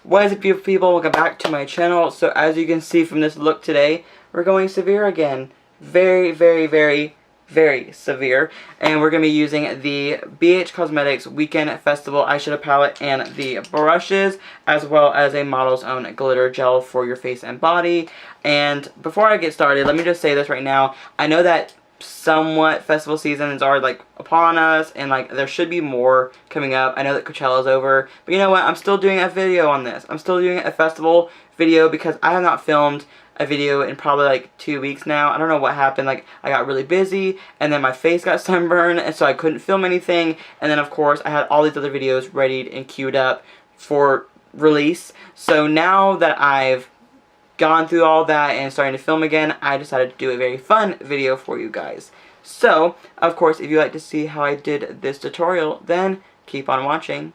What is up, beautiful people? Welcome back to my channel. So as you can see from this look today, we're going severe again. Very, very, very, very severe. And we're going to be using the BH Cosmetics Weekend Festival Eyeshadow Palette and the brushes, as well as a Model's Own glitter gel for your face and body. And before I get started, let me just say this right now. I know that somewhat festival seasons are like upon us, and like there should be more coming up. I know that Coachella's over, but you know what, I'm still doing a video on this. I'm still doing a festival video because I have not filmed a video in probably like 2 weeks now. I don't know what happened. Like, I got really busy, and then my face got sunburned, and so I couldn't film anything. And then of course I had all these other videos ready and queued up for release. So now that I've gone through all that and starting to film again, I decided to do a very fun video for you guys. So, of course, if you like to see how I did this tutorial, then keep on watching.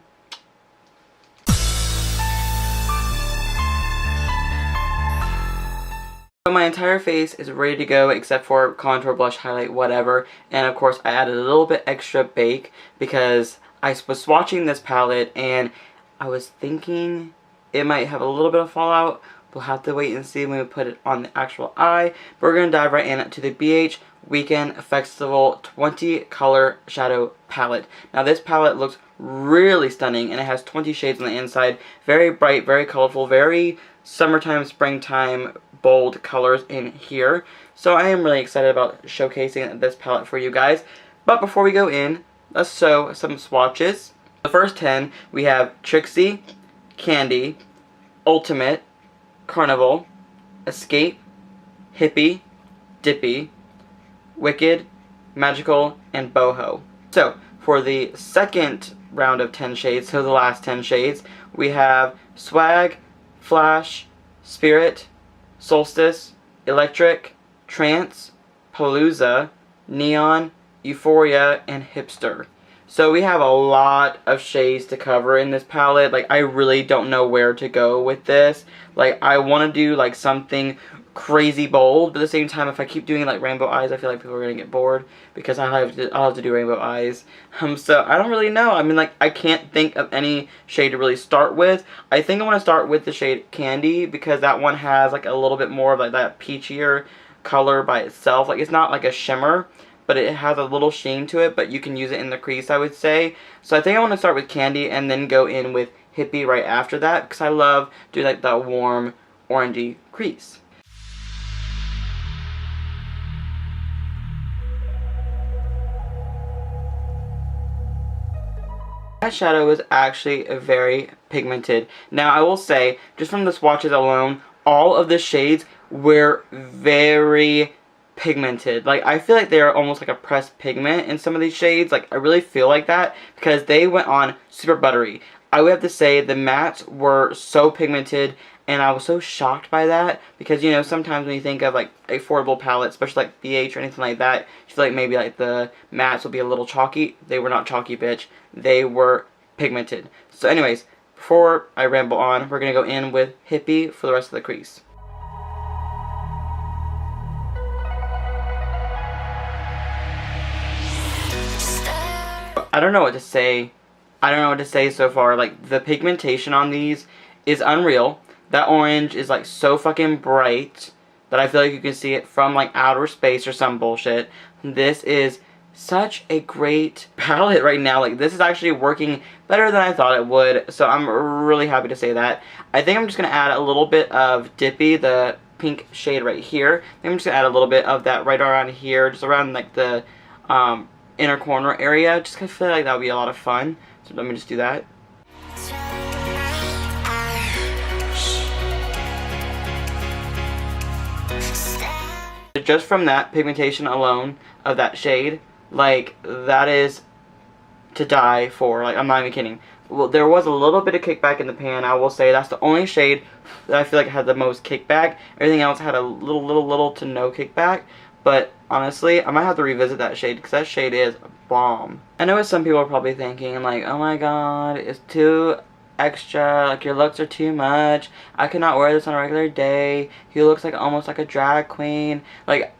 So my entire face is ready to go except for contour, blush, highlight, whatever. And of course, I added a little bit extra bake because I was swatching this palette and I was thinking it might have a little bit of fallout. We'll have to wait and see when we put it on the actual eye. But we're going to dive right in to the BH Weekend Festival 20 Color Shadow Palette. Now this palette looks really stunning, and it has 20 shades on the inside. Very bright, very colorful, very summertime, springtime, bold colors in here. So I am really excited about showcasing this palette for you guys. But before we go in, let's show some swatches. The first 10, we have Trixie, Candy, Ultimate, Carnival, Escape, Hippie, Dippy, Wicked, Magical, and Boho. So, for the second round of 10 shades, so the last 10 shades, we have Swag, Flash, Spirit, Solstice, Electric, Trance, Palooza, Neon, Euphoria, and Hipster. So we have a lot of shades to cover in this palette. Like, I really don't know where to go with this. Like, I want to do like something crazy bold, but at the same time, if I keep doing like rainbow eyes, I feel like people are gonna get bored because I'll have to do rainbow eyes. So I don't really know. I mean, like, I can't think of any shade to really start with. I think I want to start with the shade Candy because that one has like a little bit more of like that peachier color by itself. Like, it's not like a shimmer, but it has a little sheen to it, but you can use it in the crease, I would say. So I think I want to start with Candy and then go in with Hippie right after that, because I love doing like that warm, orangey crease. That shadow is actually very pigmented. Now, I will say, just from the swatches alone, all of the shades were very pigmented. Like, I feel like they're almost like a pressed pigment in some of these shades. Like, I really feel like that because they went on super buttery. I would have to say the mattes were so pigmented, and I was so shocked by that because, you know, sometimes when you think of like affordable palettes, especially like BH or anything like that, you feel like maybe like the mattes will be a little chalky. They were not chalky, bitch. They were pigmented. So anyways, before I ramble on, we're going to go in with Hippie for the rest of the crease. I don't know what to say. I don't know what to say so far. Like, the pigmentation on these is unreal. That orange is like so fucking bright that I feel like you can see it from like outer space or some bullshit. This is such a great palette right now. Like, this is actually working better than I thought it would. So I'm really happy to say that. I think I'm just going to add a little bit of Dippy, the pink shade right here. I think I'm just going to add a little bit of that right around here, just around like the inner corner area, just because I feel like that would be a lot of fun. So let me just do that. Just from that pigmentation alone of that shade, like, that is to die for. Like, I'm not even kidding. Well, there was a little bit of kickback in the pan, I will say. That's the only shade that I feel like had the most kickback. Everything else had a little to no kickback. But honestly, I might have to revisit that shade because that shade is bomb. I know what some people are probably thinking, like, oh my god, it's too extra, like, your looks are too much. I could not wear this on a regular day. He looks like almost like a drag queen. Like,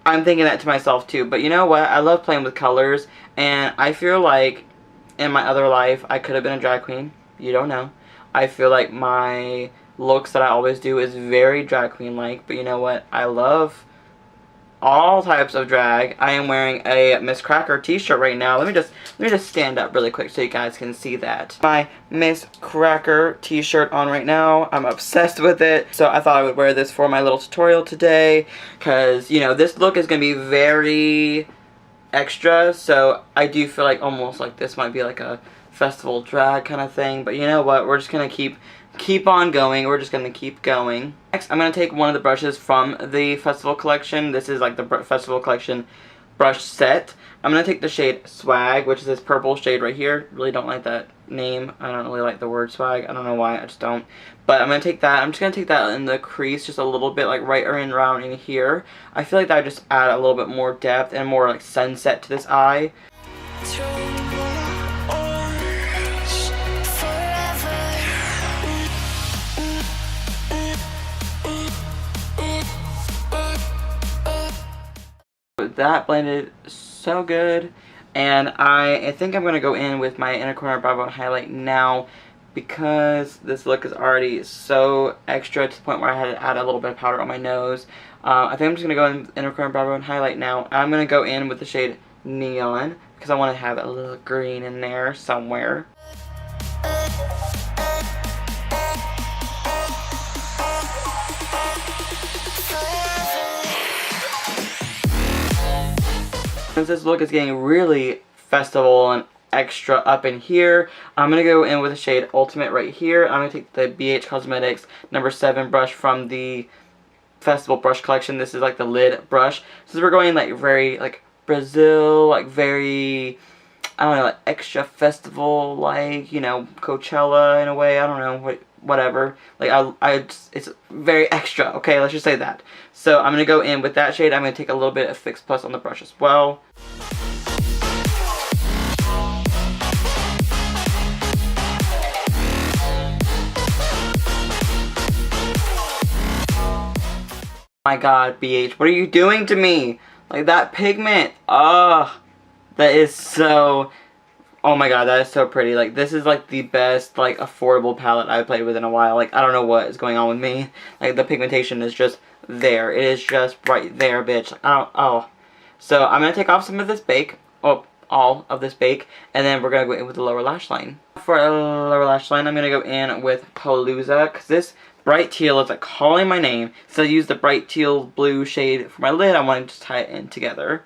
I'm thinking that to myself too. But you know what? I love playing with colors, and I feel like in my other life I could have been a drag queen. You don't know. I feel like my looks that I always do is very drag queen like, but you know what? I love all types of drag. I am wearing a Miss Cracker t-shirt right now. Let me just stand up really quick so you guys can see that. My Miss Cracker t-shirt on right now. I'm obsessed with it. So I thought I would wear this for my little tutorial today, because you know, this look is gonna be very extra, so I do feel like almost like this might be like a festival drag kind of thing, but you know what, we're just gonna keep on going. We're just gonna keep going. Next, I'm gonna take one of the brushes from the festival collection. This is like the festival collection brush set. I'm gonna take the shade Swag, which is this purple shade right here. Really don't like that name. I don't really like the word swag. I don't know why, I just don't. But I'm gonna take that. I'm just gonna take that in the crease just a little bit, like right around in here. I feel like that would just add a little bit more depth and more like sunset to this eye. That blended so good, and I think I'm gonna go in with my inner corner brow bone highlight now, because this look is already so extra to the point where I had to add a little bit of powder on my nose. I think I'm just gonna go in with inner corner brow bone highlight now. I'm gonna go in with the shade Neon because I want to have a little green in there somewhere. Since this look is getting really festival and extra up in here, I'm going to go in with the shade Ultimate right here. I'm going to take the BH Cosmetics number 7 brush from the festival brush collection. This is like the lid brush. Since we're going like very like Brazil, like very, I don't know, like extra festival, like, you know, Coachella in a way. I don't know, whatever. Like it's very extra. Okay, let's just say that. So I'm gonna go in with that shade. I'm gonna take a little bit of Fix Plus on the brush as well. My God, BH, what are you doing to me? Like that pigment, that is so, oh my God, that is so pretty. Like this is like the best like affordable palette I've played with in a while. Like I don't know what is going on with me. Like the pigmentation is just there. It is just right there, bitch. So I'm gonna take off some of this bake, all of this bake, and then we're gonna go in with the lower lash line. For a lower lash line, I'm gonna go in with Palooza, because this bright teal is like calling my name. So I use the bright teal blue shade for my lid. I want to just tie it in together.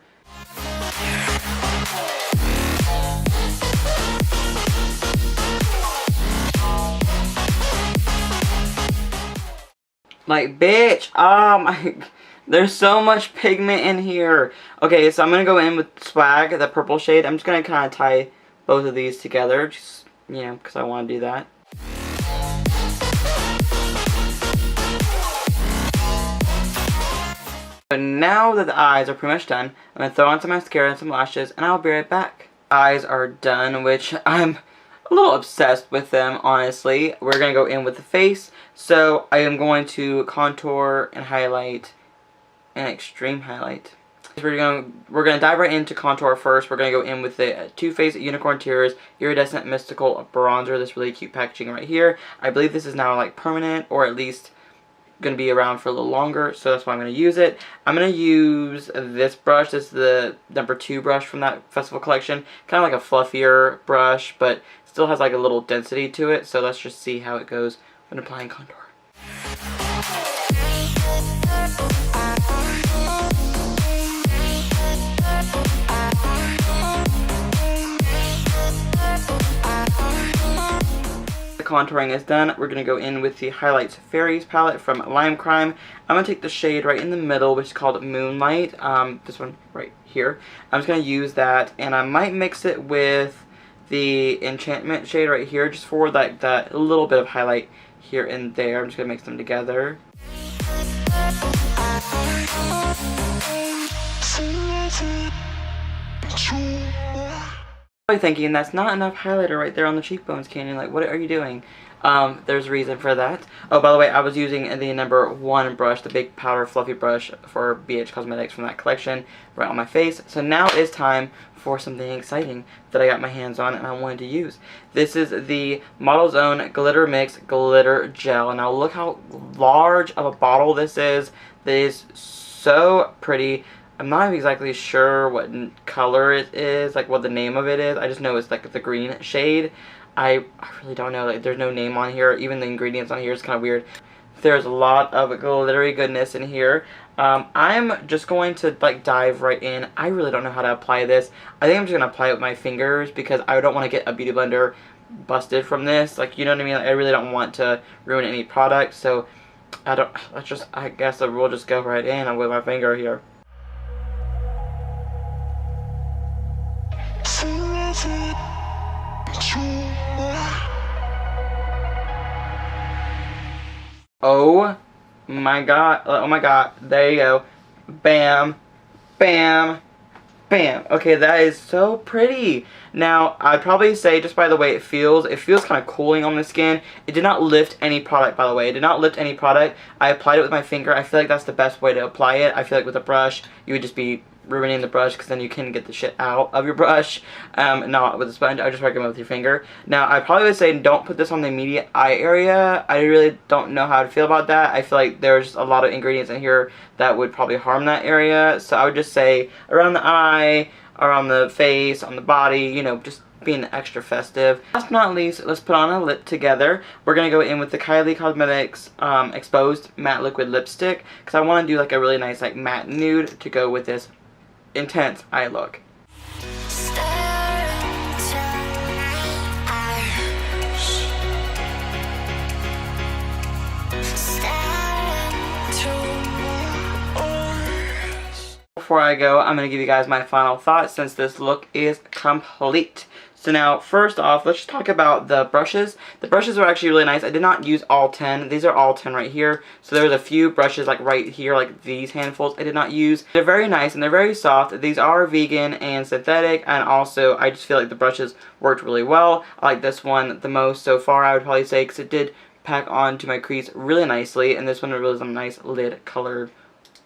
Like, bitch, there's so much pigment in here. Okay, so I'm gonna go in with Swag, the purple shade. I'm just gonna kind of tie both of these together, just, you know, because I want to do that. So now that the eyes are pretty much done, I'm going to throw on some mascara and some lashes, and I'll be right back. Eyes are done, which I'm a little obsessed with them, honestly. We're going to go in with the face, so I am going to contour and highlight, and extreme highlight. We're gonna dive right into contour first. We're gonna go in with the Too Faced Unicorn Tears Iridescent Mystical Bronzer. This really cute packaging right here. I believe this is now like permanent, or at least gonna be around for a little longer, so that's why I'm gonna use it. I'm gonna use this brush. This is the number 2 brush from that festival collection. Kind of like a fluffier brush, but still has like a little density to it. So let's just see how it goes when applying contour. Contouring is done. We're going to go in with the Highlights Fairies palette from Lime Crime. I'm going to take the shade right in the middle, which is called Moonlight. This one right here. I'm just going to use that, and I might mix it with the Enchantment shade right here, just for that little bit of highlight here and there. I'm just going to mix them together. Thinking that's not enough highlighter right there on the cheekbones, Canyon. Like, what are you doing? There's a reason for that. Oh, by the way, I was using the #1 brush, the big powder fluffy brush for BH Cosmetics from that collection, right on my face. So now it's time for something exciting that I got my hands on and I wanted to use. This is the Model's Own Glitter Mix Glitter Gel. Now look how large of a bottle this is. This is so pretty. I'm not exactly sure what color it is, like what the name of it is. I just know it's like the green shade. I really don't know. Like, there's no name on here. Even the ingredients on here is kind of weird. There's a lot of glittery goodness in here. I'm just going to like dive right in. I really don't know how to apply this. I think I'm just going to apply it with my fingers because I don't want to get a beauty blender busted from this. Like, you know what I mean? Like, I really don't want to ruin any product. So I guess we'll just go right in with my finger here. Oh my god, there you go. Bam, bam, bam. Okay, that is so pretty. Now, I'd probably say, just by the way it feels kind of cooling on the skin. It did not lift any product, by the way. It did not lift any product. I applied it with my finger. I feel like that's the best way to apply it. I feel like with a brush, you would just be ruining the brush because then you can get the shit out of your brush. Not with a sponge. I just recommend with your finger. Now, I probably would say don't put this on the immediate eye area. I really don't know how to feel about that. I feel like there's a lot of ingredients in here that would probably harm that area. So I would just say around the eye, around the face, on the body, you know, just being extra festive. Last but not least, let's put on a lip together. We're going to go in with the Kylie Cosmetics Exposed Matte Liquid Lipstick because I want to do like a really nice like matte nude to go with this intense eye look. Before I go, I'm going to give you guys my final thoughts since this look is complete. So now, first off, let's just talk about the brushes. The brushes are actually really nice. I did not use all 10. These are all 10 right here. So there's a few brushes like right here, like these handfuls I did not use. They're very nice and they're very soft. These are vegan and synthetic, and also I just feel like the brushes worked really well. I like this one the most so far, I would probably say, because it did pack onto my crease really nicely, and this one really is a nice lid colored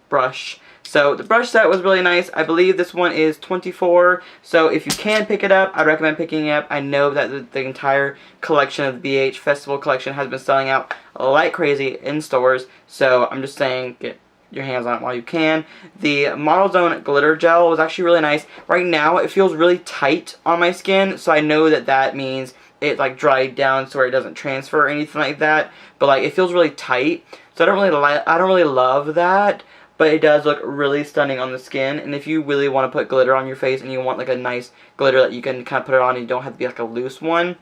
brush. So the brush set was really nice. I believe this one is $24. So if you can pick it up, I'd recommend picking it up. I know that the entire collection of the BH Festival collection has been selling out like crazy in stores. So I'm just saying, get your hands on it while you can. The Model's Own Glitter Gel was actually really nice. Right now it feels really tight on my skin, so I know that that means it like dried down so it doesn't transfer or anything like that. But like it feels really tight, so I don't really love that. But it does look really stunning on the skin. And if you really want to put glitter on your face and you want like a nice glitter that you can kind of put it on and you don't have to be like a loose one,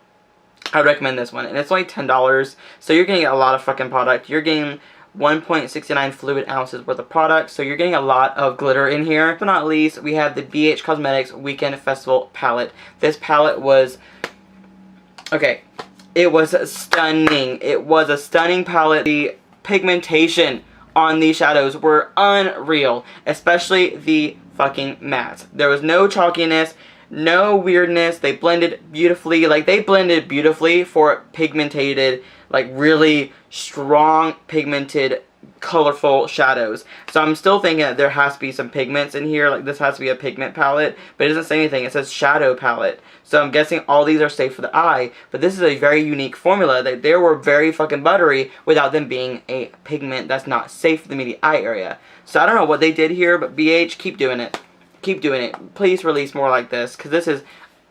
I would recommend this one. And it's only $10. So you're getting a lot of fucking product. You're getting 1.69 fluid ounces worth of product. So you're getting a lot of glitter in here. Last but not least, we have the BH Cosmetics Weekend Festival palette. This palette was... okay. It was stunning. It was a stunning palette. The pigmentation on these shadows were unreal, especially the fucking mattes. There was no chalkiness, no weirdness. They blended beautifully. Like, they blended beautifully for pigmented, like really strong pigmented colorful shadows. So I'm still thinking that there has to be some pigments in here. Like, this has to be a pigment palette, but it doesn't say anything. It says shadow palette. So I'm guessing all these are safe for the eye, but this is a very unique formula. That they were very fucking buttery without them being a pigment that's not safe for the immediate eye area. So I don't know what they did here, but BH, keep doing it. Keep doing it. Please release more like this, because this is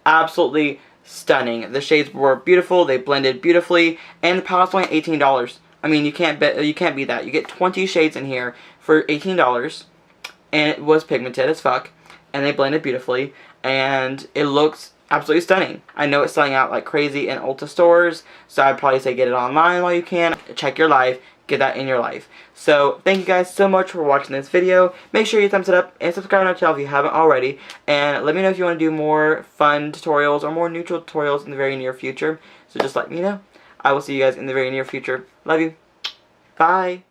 absolutely stunning. The shades were beautiful. They blended beautifully, and the palette's only $18. I mean, you can't beat that. You get 20 shades in here for $18, and it was pigmented as fuck, and they blended beautifully, and it looks absolutely stunning. I know it's selling out like crazy in Ulta stores, so I'd probably say get it online while you can. Check your life. Get that in your life. So, thank you guys so much for watching this video. Make sure you thumbs it up and subscribe to our channel if you haven't already. And let me know if you want to do more fun tutorials or more neutral tutorials in the very near future. So just let me know. I will see you guys in the very near future. Love you. Bye.